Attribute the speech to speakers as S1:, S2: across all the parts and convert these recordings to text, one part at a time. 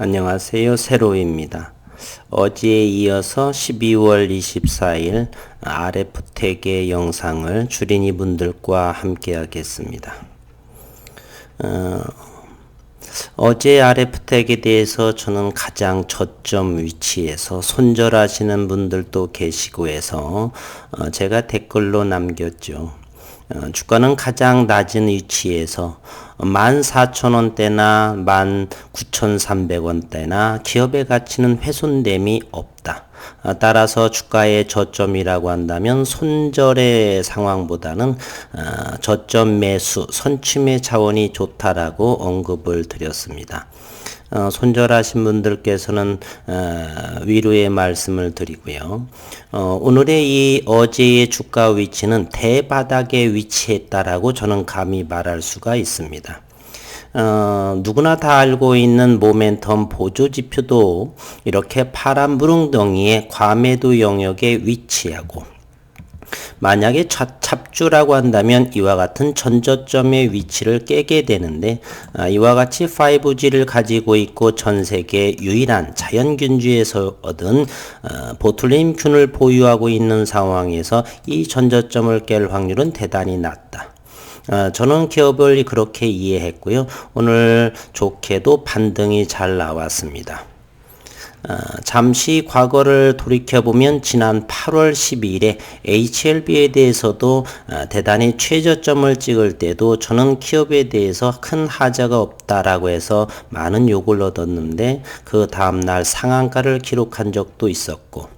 S1: 안녕하세요. 세로입니다. 어제에 이어서 12월 24일 RF택의 영상을 주린이 분들과 함께 하겠습니다. 어제 RF택에 대해서 저는 가장 저점 위치에서 손절하시는 분들도 계시고 해서 제가 댓글로 남겼죠. 주가는 가장 낮은 위치에서 14,000원대나 19,300원대나 기업의 가치는 훼손됨이 없다. 따라서 주가의 저점이라고 한다면 손절의 상황보다는 저점 매수, 선취매 차원이 좋다라고 언급을 드렸습니다. 손절하신 분들께서는 위로의 말씀을 드리고요. 오늘의 이 어제의 주가 위치는 대바닥에 위치했다라고 저는 감히 말할 수가 있습니다. 누구나 다 알고 있는 모멘텀 보조지표도 이렇게 파란 물웅덩이의 과매도 영역에 위치하고, 만약에 찹주라고 한다면 이와 같은 전저점의 위치를 깨게 되는데, 이와 같이 5G를 가지고 있고 전 세계 유일한 자연균주에서 얻은 보툴림균을 보유하고 있는 상황에서 이 전저점을 깰 확률은 대단히 낮다. 저는 기업을 그렇게 이해했고요. 오늘 좋게도 반등이 잘 나왔습니다. 잠시 과거를 돌이켜보면 지난 8월 12일에 HLB에 대해서도 대단히 최저점을 찍을 때도 저는 기업에 대해서 큰 하자가 없다라고 해서 많은 욕을 얻었는데, 그 다음날 상한가를 기록한 적도 있었고,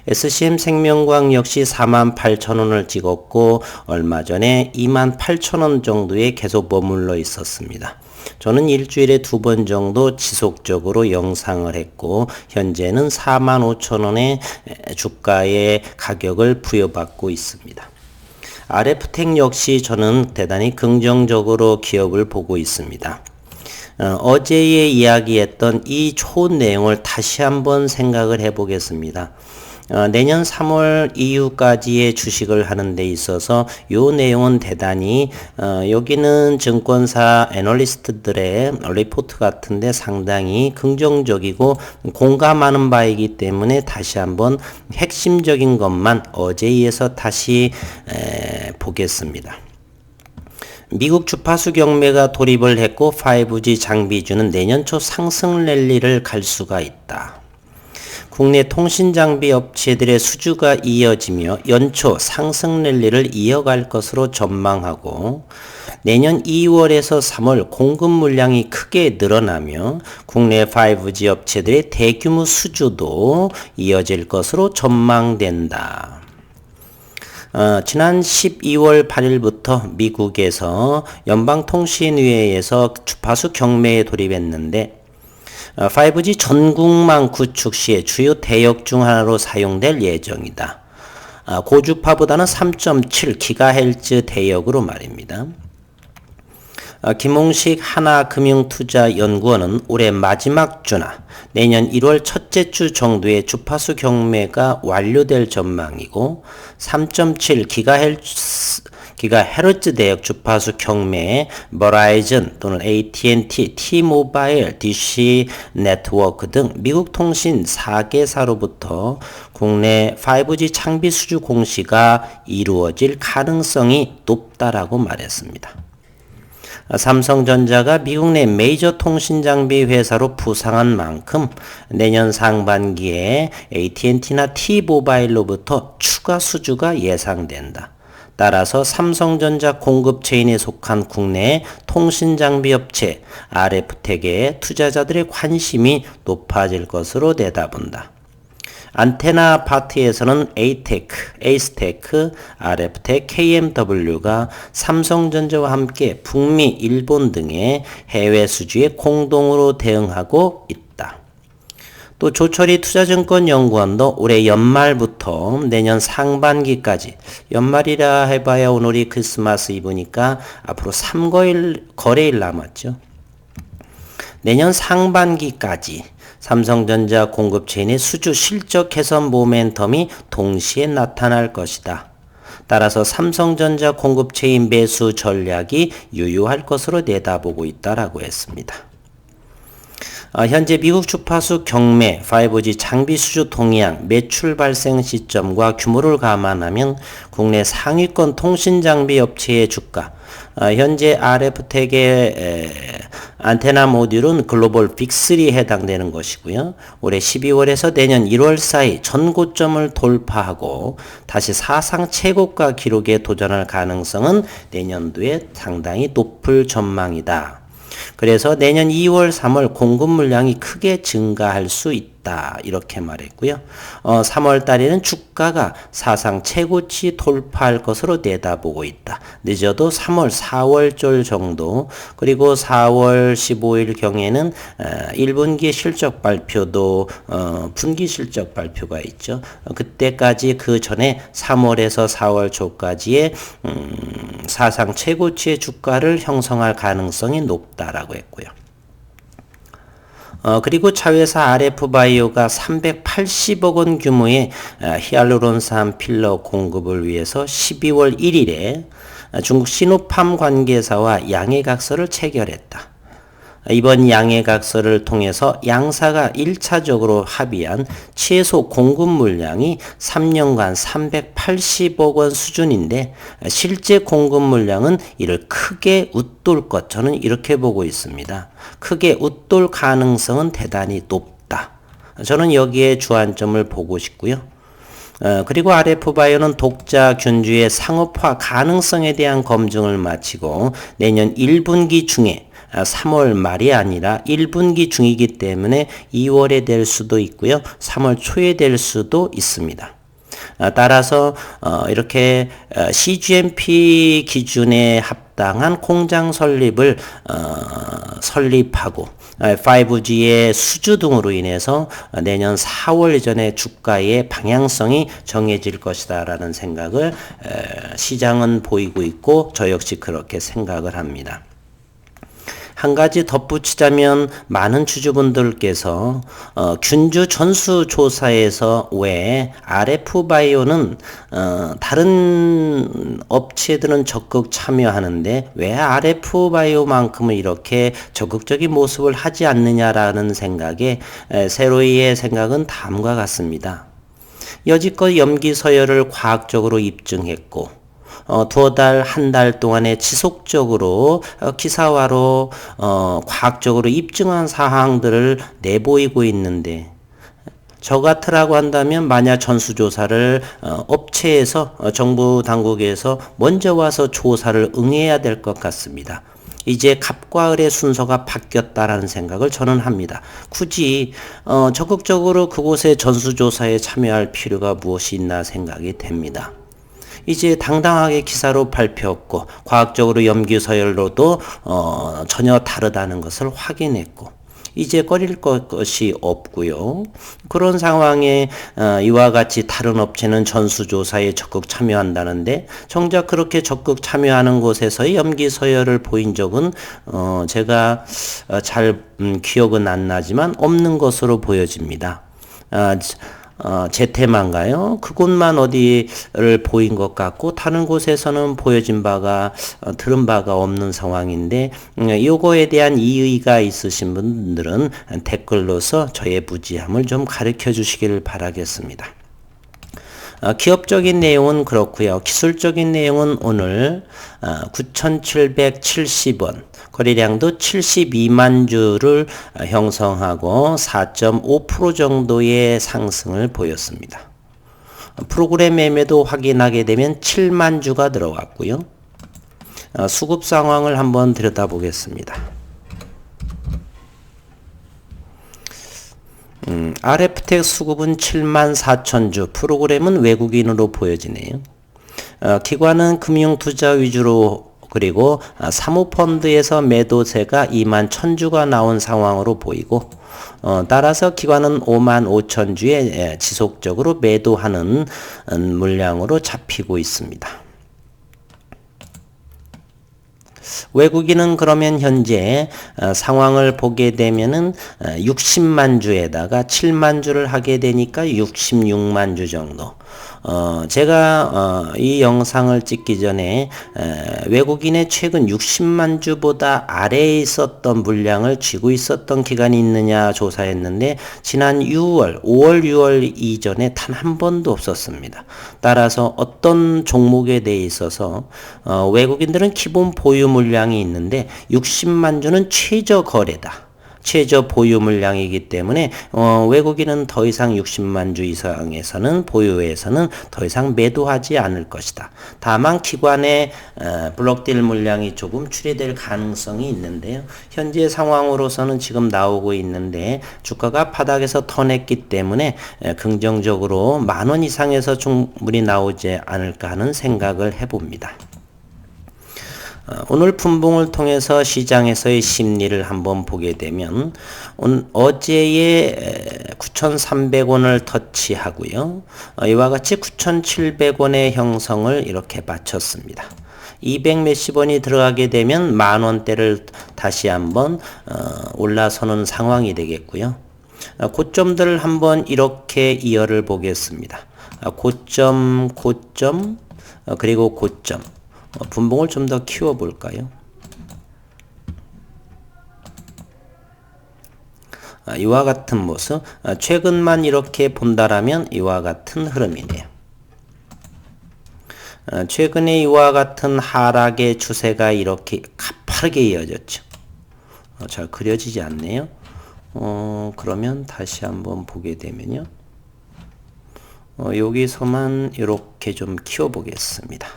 S1: SCM생명과학 역시 48,000원을 찍었고 얼마 전에 28,000원 정도에 계속 머물러 있었습니다. 저는 일주일에 2번 정도 지속적으로 영상을 했고 현재는 45,000원의 주가의 가격을 부여받고 있습니다. RF택 역시 저는 대단히 긍정적으로 기업을 보고 있습니다. 어제에 이야기했던 이 좋은 내용을 다시 한번 생각을 해보겠습니다. 내년 3월 이후까지의 주식을 하는 데 있어서 요 내용은 대단히 여기는 증권사 애널리스트들의 리포트 같은데 상당히 긍정적이고 공감하는 바이기 때문에 다시 한번 핵심적인 것만 어제에 이어서 다시 보겠습니다. 미국 주파수 경매가 돌입을 했고 5G 장비주는 내년 초 상승 랠리를 갈 수가 있다. 국내 통신장비 업체들의 수주가 이어지며 연초 상승 랠리를 이어갈 것으로 전망하고, 내년 2월에서 3월 공급 물량이 크게 늘어나며 국내 5G 업체들의 대규모 수주도 이어질 것으로 전망된다. 지난 12월 8일부터 미국에서 연방통신위에서 주파수 경매에 돌입했는데 5G 전국망 구축 시에 주요 대역 중 하나로 사용될 예정이다. 고주파보다는 3.7GHz 대역으로 말입니다. 김홍식 하나금융투자연구원은 올해 마지막 주나 내년 1월 첫째 주 정도에 주파수 경매가 완료될 전망이고 3.7GHz 대역 주파수 경매에 버라이즌 또는 AT&T, T-모바일, DC 네트워크 등 미국 통신 4개사로부터 국내 5G 창비 수주 공시가 이루어질 가능성이 높다라고 말했습니다. 삼성전자가 미국 내 메이저 통신장비 회사로 부상한 만큼 내년 상반기에 AT&T나 T-모바일로부터 추가 수주가 예상된다. 따라서 삼성전자 공급체인에 속한 국내 통신장비 업체 RF택에 투자자들의 관심이 높아질 것으로 내다본다. 안테나 파트에서는 에이테크, 에이스테크, RF택, KMW가 삼성전자와 함께 북미, 일본 등의 해외 수주에 공동으로 대응하고 있다. 또 조철이 투자증권연구원도 올해 연말부터 내년 상반기까지, 연말이라 해봐야 오늘이 크리스마스 이브니까 앞으로 3거래일 남았죠. 내년 상반기까지 삼성전자 공급체인의 수주 실적 개선 모멘텀이 동시에 나타날 것이다. 따라서 삼성전자 공급체인 매수 전략이 유효할 것으로 내다보고 있다라고 했습니다. 현재 미국 주파수 경매 5G 장비 수주 동향, 매출 발생 시점과 규모를 감안하면 국내 상위권 통신 장비 업체의 주가, 현재 RF텍의 안테나 모듈은 글로벌 빅3에 해당되는 것이고요. 올해 12월에서 내년 1월 사이 전고점을 돌파하고 다시 사상 최고가 기록에 도전할 가능성은 내년도에 상당히 높을 전망이다. 그래서 내년 2월, 3월 공급 물량이 크게 증가할 수 있다. 이렇게 말했고요. 3월 달에는 주가가 사상 최고치 돌파할 것으로 내다보고 있다. 늦어도 3월, 4월절 정도, 그리고 4월 15일 경에는 1분기 실적 발표도 분기 실적 발표가 있죠. 그때까지 그 전에 3월에서 4월 초까지의 사상 최고치의 주가를 형성할 가능성이 높다라고 했고요. 그리고 자회사 RF바이오가 380억 원 규모의 히알루론산 필러 공급을 위해서 12월 1일에 중국 시노팜 관계사와 양해각서를 체결했다. 이번 양해각서를 통해서 양사가 1차적으로 합의한 최소 공급 물량이 3년간 380억 원 수준인데 실제 공급 물량은 이를 크게 웃돌 것, 저는 이렇게 보고 있습니다. 크게 웃돌 가능성은 대단히 높다. 저는 여기에 주안점을 보고 싶고요. 그리고 RF바이오는 독자 균주의 상업화 가능성에 대한 검증을 마치고 내년 1분기 중에 3월 말이 아니라 1분기 중이기 때문에 2월에 될 수도 있고요. 3월 초에 될 수도 있습니다. 따라서 이렇게 CGMP 기준에 합당한 공장 설립을 설립하고 5G의 수주 등으로 인해서 내년 4월 이전에 주가의 방향성이 정해질 것이다 라는 생각을 시장은 보이고 있고 저 역시 그렇게 생각을 합니다. 한 가지 덧붙이자면 많은 주주분들께서 균주 전수조사에서 왜 RF바이오는 다른 업체들은 적극 참여하는데 왜 RF바이오만큼은 이렇게 적극적인 모습을 하지 않느냐라는 생각에 세로이의 생각은 다음과 같습니다. 여지껏 염기 서열을 과학적으로 입증했고 두어 달, 한 달 동안에 지속적으로 기사화로 과학적으로 입증한 사항들을 내보이고 있는데 저 같으라고 한다면 만약 전수조사를 업체에서 정부 당국에서 먼저 와서 조사를 응해야 될 것 같습니다. 이제 갑과 을의 순서가 바뀌었다라는 생각을 저는 합니다. 굳이 적극적으로 그곳의 전수조사에 참여할 필요가 무엇이 있나 생각이 됩니다. 이제 당당하게 기사로 발표했고 과학적으로 염기 서열로도 전혀 다르다는 것을 확인했고 이제 꺼릴 것이 없고요. 그런 상황에 이와 같이 다른 업체는 전수조사에 적극 참여한다는데 정작 그렇게 적극 참여하는 곳에서의 염기 서열을 보인 적은 제가 잘 기억은 안 나지만 없는 것으로 보여집니다. 제테만가요? 그곳만 어디를 보인 것 같고 다른 곳에서는 보여진 바가 들은 바가 없는 상황인데 요거에 대한 이의가 있으신 분들은 댓글로서 저의 부지함을 좀 가르쳐 주시기를 바라겠습니다. 기업적인 내용은 그렇고요. 기술적인 내용은 오늘 9,770원, 거래량도 72만 주를 형성하고 4.5% 정도의 상승을 보였습니다. 프로그램 매매도 확인하게 되면 7만 주가 들어갔고요. 수급 상황을 한번 들여다보겠습니다. RF텍 수급은 74,000주, 프로그램은 외국인으로 보여지네요. 기관은 금융투자 위주로 그리고 사모펀드에서 매도세가 21,000주가 나온 상황으로 보이고 따라서 기관은 55,000주에 지속적으로 매도하는 물량으로 잡히고 있습니다. 외국인은 그러면 현재 상황을 보게 되면은 60만 주에다가 7만 주를 하게 되니까 66만 주 정도. 제가 이 영상을 찍기 전에 외국인의 최근 60만 주보다 아래에 있었던 물량을 쥐고 있었던 기간이 있느냐 조사했는데 지난 5월, 6월 이전에 단 한 번도 없었습니다. 따라서 어떤 종목에 대해 있어서 외국인들은 기본 보유 물량이 있는데 60만 주는 최저 거래다. 최저 보유 물량이기 때문에 외국인은 더 이상 60만 주 이상에서는 보유에서는 더 이상 매도하지 않을 것이다. 다만 기관의 블록딜 물량이 조금 출회될 가능성이 있는데요. 현재 상황으로서는 지금 나오고 있는데 주가가 바닥에서 터냈기 때문에 긍정적으로 10,000원 이상에서 충분히 나오지 않을까 하는 생각을 해봅니다. 오늘 분봉을 통해서 시장에서의 심리를 한번 보게 되면 어제의 9,300원을 터치하고요. 이와 같이 9,700원의 형성을 이렇게 마쳤습니다. 200 몇십 원이 들어가게 되면 10,000원대를 다시 한번 올라서는 상황이 되겠고요. 고점들을 한번 이렇게 이어를 보겠습니다. 고점, 그리고 고점. 분봉을 좀 더 키워 볼까요? 이와 같은 모습, 최근만 이렇게 본다라면 이와 같은 흐름이네요. 최근에 이와 같은 하락의 추세가 이렇게 가파르게 이어졌죠. 잘 그려지지 않네요. 그러면 다시 한번 보게 되면요. 여기서만 이렇게 좀 키워 보겠습니다.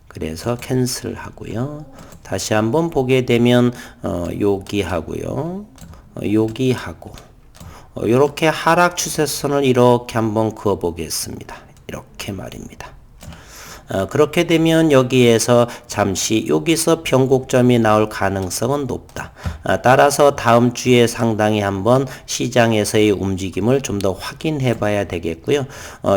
S1: 그래서 캔슬 하고요. 다시 한번 보게 되면 여기 하고요. 여기 하고 이렇게 하락 추세선을 이렇게 한번 그어 보겠습니다. 이렇게 말입니다. 그렇게 되면 여기에서 잠시 여기서 변곡점이 나올 가능성은 높다. 따라서 다음 주에 상당히 한번 시장에서의 움직임을 좀 더 확인해 봐야 되겠고요.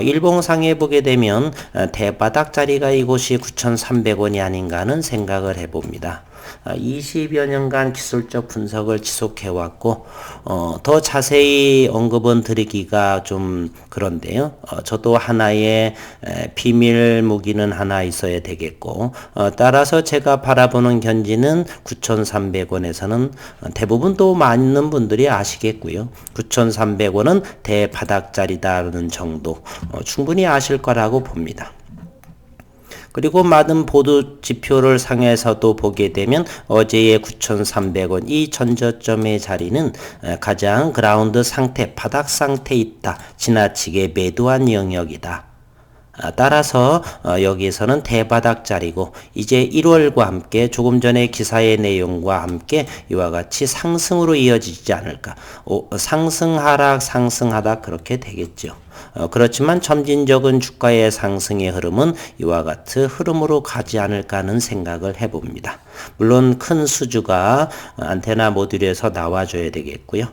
S1: 일봉상에 보게 되면 대바닥 자리가 이곳이 9,300원이 아닌가 하는 생각을 해 봅니다. 20여 년간 기술적 분석을 지속해 왔고 더 자세히 언급은 드리기가 좀 그런데요. 저도 하나의 비밀 무기는 하나 있어야 되겠고 따라서 제가 바라보는 견지는 9,300원에서는 대부분 또 많은 분들이 아시겠고요. 9,300원은 대바닥자리다는 정도 충분히 아실 거라고 봅니다. 그리고 많은 보도 지표를 상에서도 보게 되면 어제의 9,300원 이 전저점의 자리는 가장 그라운드 상태, 바닥 상태에 있다. 지나치게 매도한 영역이다. 따라서 여기에서는 대바닥 자리고 이제 1월과 함께 조금 전에 기사의 내용과 함께 이와 같이 상승으로 이어지지 않을까. 상승 하락 상승하다 그렇게 되겠죠. 그렇지만 점진적인 주가의 상승의 흐름은 이와 같은 흐름으로 가지 않을까 하는 생각을 해봅니다. 물론 큰 수주가 안테나 모듈에서 나와줘야 되겠고요.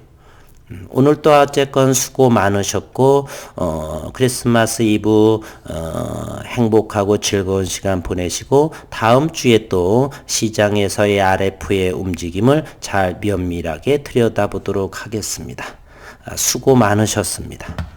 S1: 오늘도 어쨌건 수고 많으셨고 크리스마스 이브 행복하고 즐거운 시간 보내시고 다음 주에 또 시장에서의 RF의 움직임을 잘 면밀하게 들여다보도록 하겠습니다. 수고 많으셨습니다.